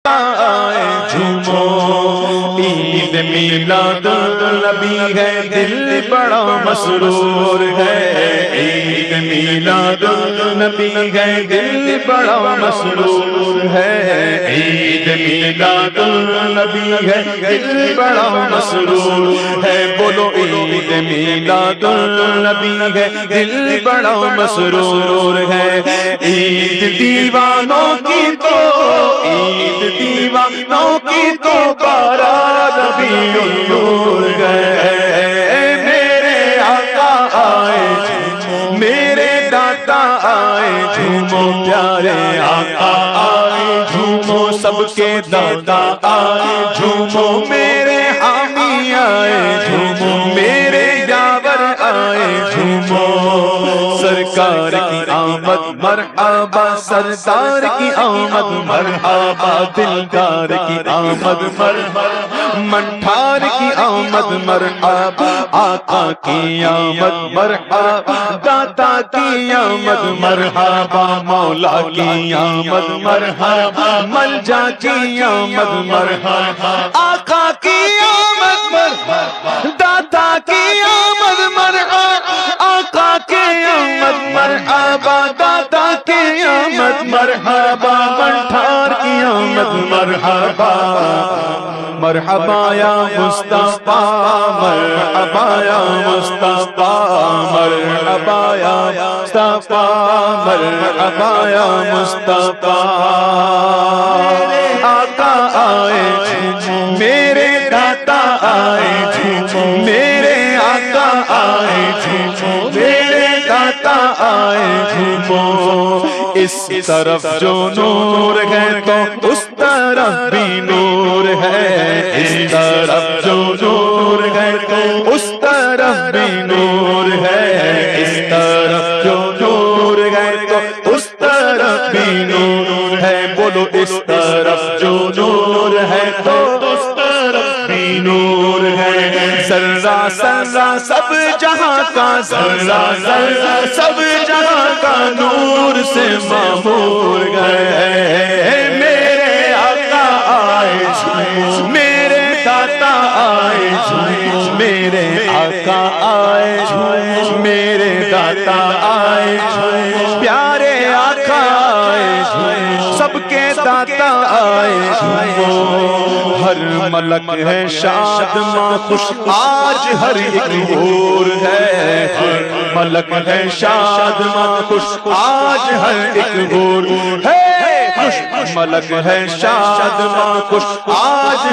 آئے جھومو، عید میلاد النبی ہے دل بڑا مسرور ہے، عید میلاد النبی ہے دل بڑا مسرور ہے، عید میلاد النبی ہے دل بڑا مسرور ہے، بولو عید میلاد النبی ہے دل بڑا مسرور ہے، عید دیوانوں کی تو عید دیوانوں کی تو بارات نبی النور گئے، میرے آقا آئے جھومو، میرے داتا آئے جھومو، پیارے آقا آئے جھومو، سب کے داتا آئے جھومو، میرے حامی آئے جھومو، میرے یاور آئے جھومو، سرکار کی آمد مرحبا، سردار کی آمد مرحبا، دلدار کی آمد مرحبا، منٹھار کی آمد مرحبا، آقا کی آمد مرحبا، داتا کی آمد مرحبا، مولا کی آمد مرحبا، ملجا کی آمد مرحبا، آقا کی آمد مرحبا، داتا کی آمد مرحبا، آقا کی آمد مرحبا، داتا کی آمد مرحبا، منٹھار کی آمد مرحبا، مرحبا یا مصطفیٰ، مرحبا یا مصطفیٰ، مرحبا یا مصطفیٰ، مرحبا یا مصطفیٰ، آقا آئے جھومو، میرے داتا آئے جھومو، میرے آقا آئے جھومو، میرے داتا آئے جھومو، اس طرف جو نور ہے تو اس طرف بھی نور ہے، اس طرف جو نور ہے تو اس طرف بھی نور ہے، اس طرف جو نور ہے تو اس طرف بھی نور ہے، بولو اس طرف جو نور ہے تو اس طرف بھی نور ہے، ذرہ ذرہ سب جہاں کا ذرہ ذرہ سب جہاں کا نور سے معمور گئے، میرے آقا آئے جھومو، میرے داتا آئے جھومو، میرے آقا آئے جھومو، میرے داتا آئے جھومو، پیارے آقا آئے جھومو، سب کے داتا آئے جھومو، ہر ملک ہے شاد ماں خوش آج ہر ایک اور ہے، ہر ملک ہے شاد ماں خوش آج ہر ایک اور ہے، ملک ہے شاد ماں خوش آج